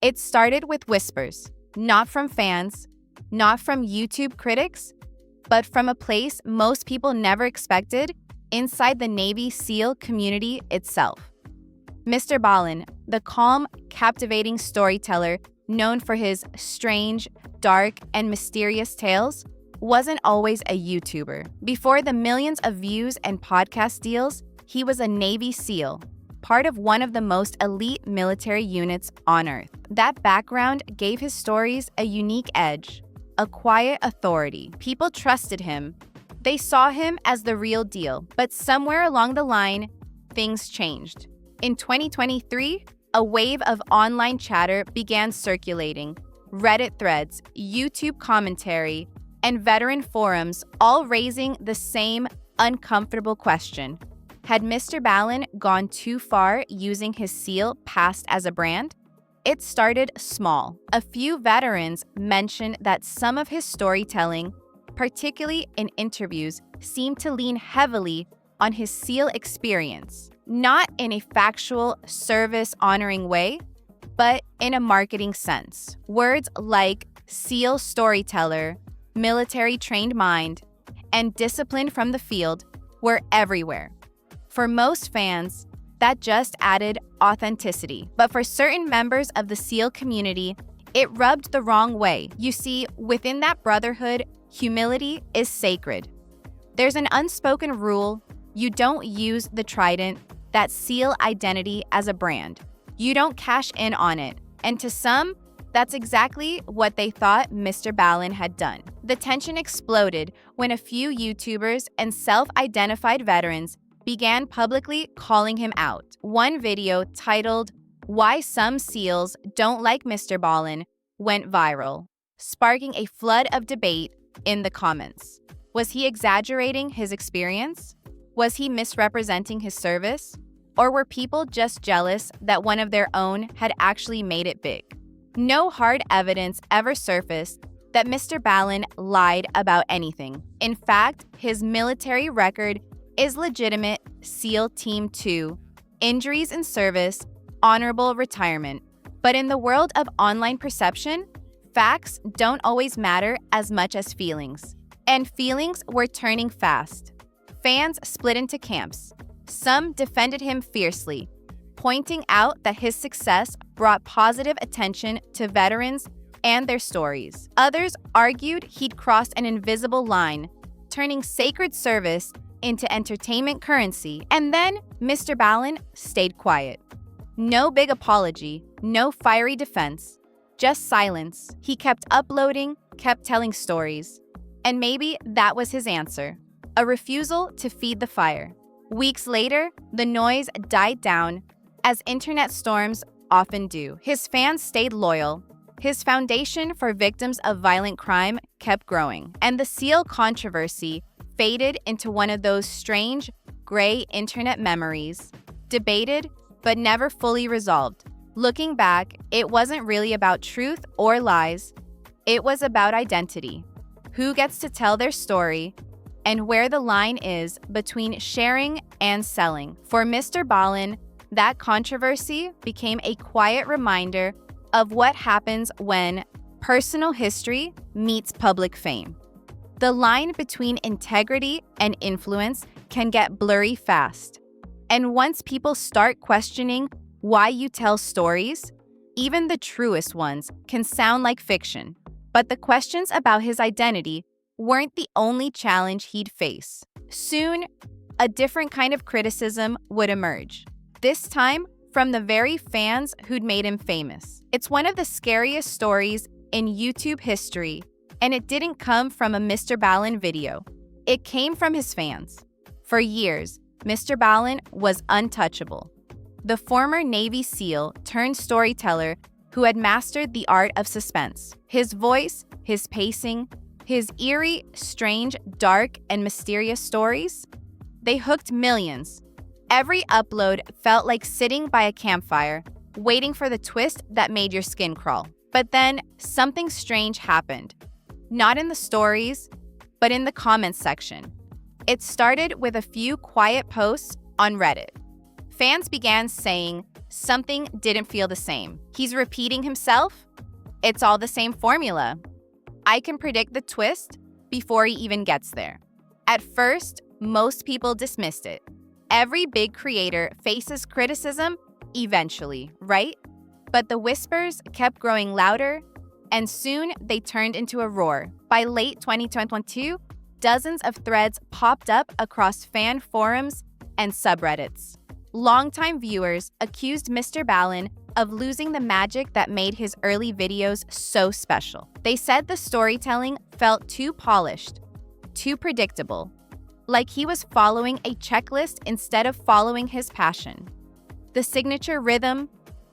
It started with whispers, not from fans, not from YouTube critics, but from a place most people never expected, inside the Navy SEAL community itself. MrBallen, the calm, captivating storyteller known for his strange, dark, and mysterious tales, wasn't always a YouTuber. Before the millions of views and podcast deals, he was a Navy SEAL, part of one of the most elite military units on Earth. That background gave his stories a unique edge, a quiet authority. People trusted him. They saw him as the real deal. But somewhere along the line, things changed. In 2023, a wave of online chatter began circulating. Reddit threads, YouTube commentary, and veteran forums all raising the same uncomfortable question. Had MrBallen gone too far using his SEAL past as a brand? It started small. A few veterans mentioned that some of his storytelling, particularly in interviews, seemed to lean heavily on his SEAL experience, not in a factual, service-honoring way, but in a marketing sense. Words like SEAL storyteller, military-trained mind, and discipline from the field were everywhere. For most fans, that just added authenticity. But for certain members of the SEAL community, it rubbed the wrong way. You see, within that brotherhood, humility is sacred. There's an unspoken rule: you don't use the trident, that SEAL identity, as a brand. You don't cash in on it. And to some, that's exactly what they thought MrBallen had done. The tension exploded when a few YouTubers and self-identified veterans began publicly calling him out. One video titled, "Why Some SEALs Don't Like MrBallen," went viral, sparking a flood of debate in the comments. Was he exaggerating his experience? Was he misrepresenting his service? Or were people just jealous that one of their own had actually made it big? No hard evidence ever surfaced that MrBallen lied about anything. In fact, his military record is legitimate: SEAL Team 2, injuries in service, honorable retirement. But in the world of online perception, facts don't always matter as much as feelings. And feelings were turning fast. Fans split into camps. Some defended him fiercely, pointing out that his success brought positive attention to veterans and their stories. Others argued he'd crossed an invisible line, turning sacred service into entertainment currency. And then MrBallen stayed quiet. No big apology, no fiery defense, just silence. He kept uploading, kept telling stories. And maybe that was his answer, a refusal to feed the fire. Weeks later, the noise died down, as internet storms often do. His fans stayed loyal. His foundation for victims of violent crime kept growing. And the SEAL controversy faded into one of those strange, gray internet memories, debated but never fully resolved. Looking back, it wasn't really about truth or lies. It was about identity. Who gets to tell their story, and where the line is between sharing and selling. For MrBallen, that controversy became a quiet reminder of what happens when personal history meets public fame. The line between integrity and influence can get blurry fast. And once people start questioning why you tell stories, even the truest ones can sound like fiction. But the questions about his identity weren't the only challenge he'd face. Soon, a different kind of criticism would emerge. This time, from the very fans who'd made him famous. It's one of the scariest stories in YouTube history, and it didn't come from a MrBallen video. It came from his fans. For years, MrBallen was untouchable. The former Navy SEAL turned storyteller who had mastered the art of suspense. His voice, his pacing, his eerie, strange, dark, and mysterious stories, they hooked millions. Every upload felt like sitting by a campfire, waiting for the twist that made your skin crawl. But then something strange happened. Not in the stories, but in the comments section. It started with a few quiet posts on Reddit. Fans began saying something didn't feel the same. He's repeating himself? It's all the same formula. I can predict the twist before he even gets there. At first, most people dismissed it. Every big creator faces criticism eventually, right? But the whispers kept growing louder, and soon they turned into a roar. By late 2022, dozens of threads popped up across fan forums and subreddits. Longtime viewers accused MrBallen of losing the magic that made his early videos so special. They said the storytelling felt too polished, too predictable, like he was following a checklist instead of following his passion. The signature rhythm,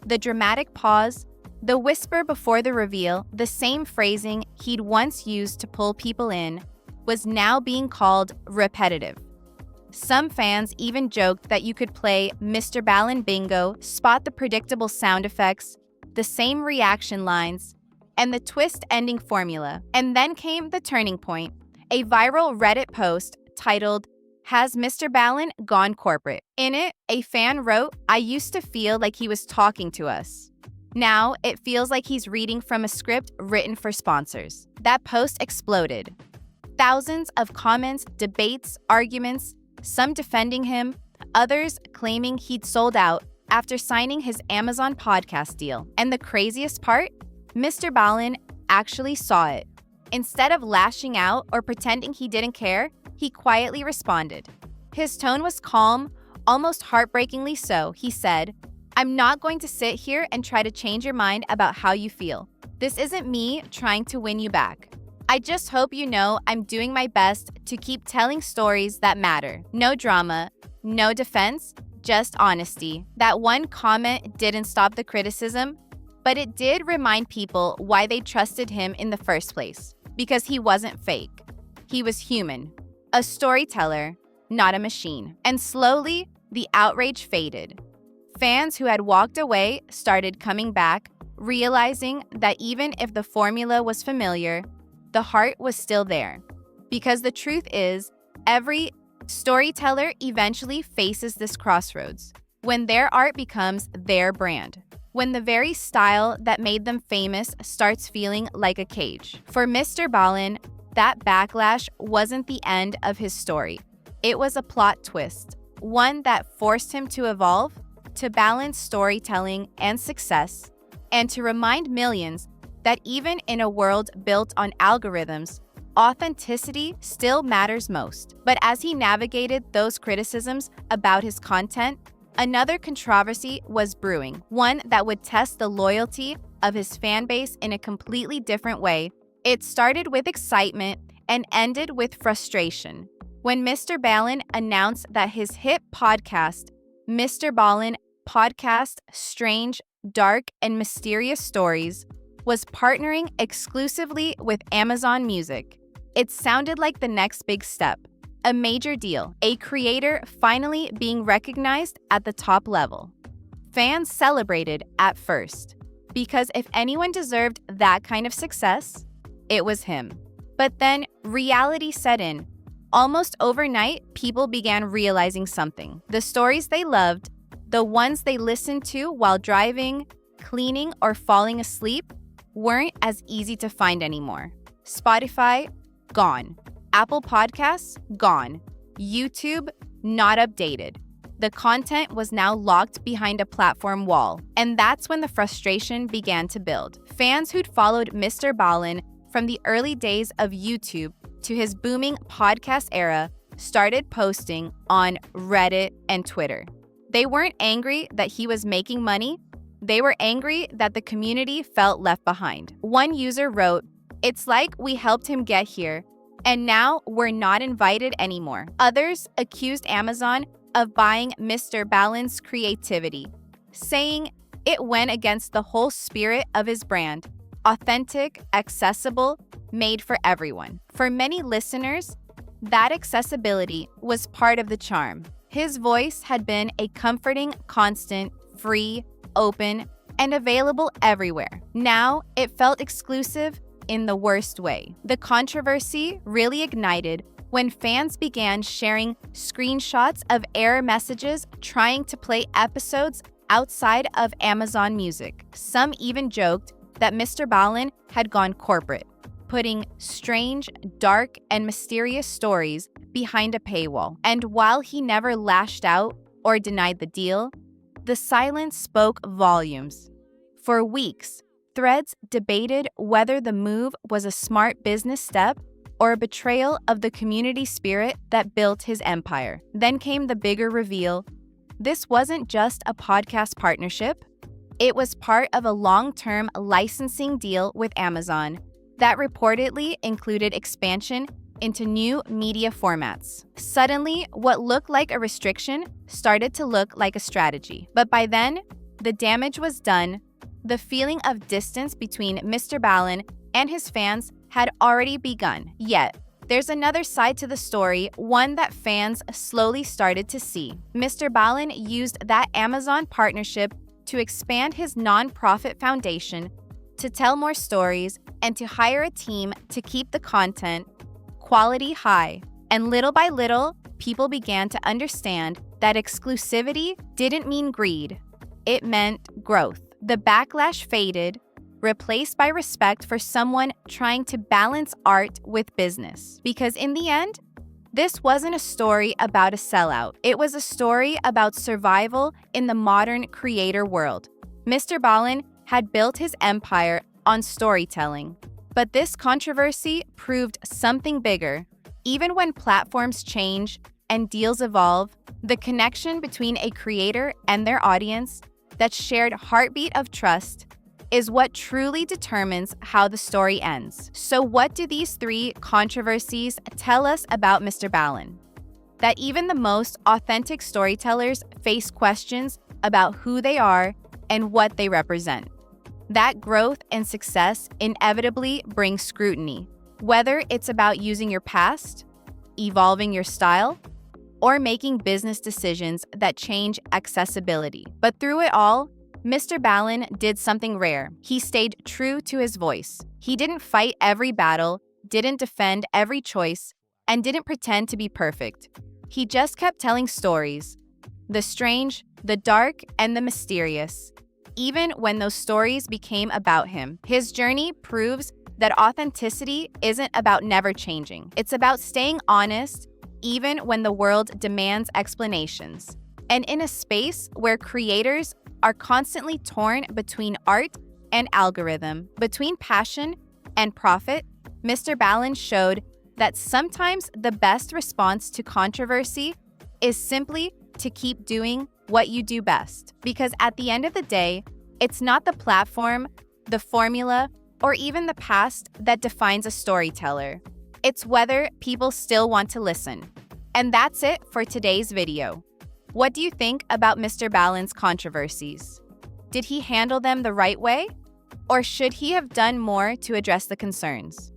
the dramatic pause, the whisper before the reveal, the same phrasing he'd once used to pull people in, was now being called repetitive. Some fans even joked that you could play MrBallen bingo, spot the predictable sound effects, the same reaction lines, and the twist-ending formula. And then came the turning point, a viral Reddit post titled, "Has MrBallen Gone Corporate?" In it, a fan wrote, "I used to feel like he was talking to us. Now it feels like he's reading from a script written for sponsors." That post exploded. Thousands of comments, debates, arguments, some defending him, others claiming he'd sold out after signing his Amazon podcast deal. And the craziest part? MrBallen actually saw it. Instead of lashing out or pretending he didn't care, he quietly responded. His tone was calm, almost heartbreakingly so. He said, "I'm not going to sit here and try to change your mind about how you feel. This isn't me trying to win you back. I just hope you know I'm doing my best to keep telling stories that matter. No drama, no defense, just honesty." That one comment didn't stop the criticism, but it did remind people why they trusted him in the first place. Because he wasn't fake. He was human. A storyteller, not a machine. And slowly, the outrage faded. Fans who had walked away started coming back, realizing that even if the formula was familiar, the heart was still there. Because the truth is, every storyteller eventually faces this crossroads, when their art becomes their brand, when the very style that made them famous starts feeling like a cage. For MrBallen, that backlash wasn't the end of his story. It was a plot twist, one that forced him to evolve, to balance storytelling and success, and to remind millions that even in a world built on algorithms, authenticity still matters most. But as he navigated those criticisms about his content, another controversy was brewing, one that would test the loyalty of his fan base in a completely different way. It started with excitement and ended with frustration. When MrBallen announced that his hit podcast, MrBallen Podcast Strange, Dark, and Mysterious Stories, was partnering exclusively with Amazon Music. It sounded like the next big step, a major deal, a creator finally being recognized at the top level. Fans celebrated at first, because if anyone deserved that kind of success, it was him. But then reality set in. Almost overnight, people began realizing something. The stories they loved, the ones they listened to while driving, cleaning, or falling asleep, weren't as easy to find anymore. Spotify, gone. Apple Podcasts, gone. YouTube, not updated. The content was now locked behind a platform wall. And that's when the frustration began to build. Fans who'd followed MrBallen from the early days of YouTube to his booming podcast era started posting on Reddit and Twitter. They weren't angry that he was making money. They were angry that the community felt left behind. One user wrote, "It's like we helped him get here, and now we're not invited anymore." Others accused Amazon of buying MrBallen's creativity, saying it went against the whole spirit of his brand: authentic, accessible, made for everyone. For many listeners, that accessibility was part of the charm. His voice had been a comforting constant, free, open, and available everywhere. Now, it felt exclusive in the worst way. The controversy really ignited when fans began sharing screenshots of error messages trying to play episodes outside of Amazon Music. Some even joked that MrBallen had gone corporate, putting strange, dark, and mysterious stories behind a paywall. And while he never lashed out or denied the deal, the silence spoke volumes. For weeks, threads debated whether the move was a smart business step or a betrayal of the community spirit that built his empire. Then came the bigger reveal. This wasn't just a podcast partnership. It was part of a long-term licensing deal with Amazon that reportedly included expansion into new media formats. Suddenly, what looked like a restriction started to look like a strategy. But by then, the damage was done. The feeling of distance between MrBallen and his fans had already begun. Yet, there's another side to the story, one that fans slowly started to see. MrBallen used that Amazon partnership to expand his nonprofit foundation, to tell more stories, and to hire a team to keep the content quality high. And little by little, people began to understand that exclusivity didn't mean greed. It meant growth. The backlash faded, replaced by respect for someone trying to balance art with business. Because in the end, this wasn't a story about a sellout. It was a story about survival in the modern creator world. MrBallen had built his empire on storytelling, but this controversy proved something bigger. Even when platforms change and deals evolve, the connection between a creator and their audience, that shared heartbeat of trust, is what truly determines how the story ends. So what do these three controversies tell us about MrBallen? That even the most authentic storytellers face questions about who they are and what they represent. That growth and success inevitably brings scrutiny, whether it's about using your past, evolving your style, or making business decisions that change accessibility. But through it all, MrBallen did something rare. He stayed true to his voice. He didn't fight every battle, didn't defend every choice, and didn't pretend to be perfect. He just kept telling stories, the strange, the dark, and the mysterious, even when those stories became about him. His journey proves that authenticity isn't about never changing. It's about staying honest, even when the world demands explanations. And in a space where creators are constantly torn between art and algorithm, between passion and profit, MrBallen showed that sometimes the best response to controversy is simply to keep doing what you do best. Because at the end of the day, it's not the platform, the formula, or even the past that defines a storyteller. It's whether people still want to listen. And that's it for today's video. What do you think about MrBallen's controversies? Did he handle them the right way? Or should he have done more to address the concerns?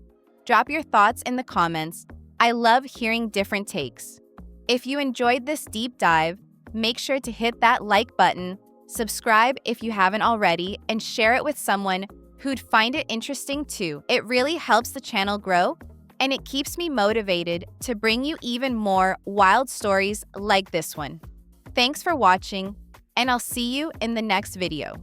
Drop your thoughts in the comments. I love hearing different takes. If you enjoyed this deep dive, make sure to hit that like button, subscribe if you haven't already, and share it with someone who'd find it interesting too. It really helps the channel grow, and it keeps me motivated to bring you even more wild stories like this one. Thanks for watching, and I'll see you in the next video.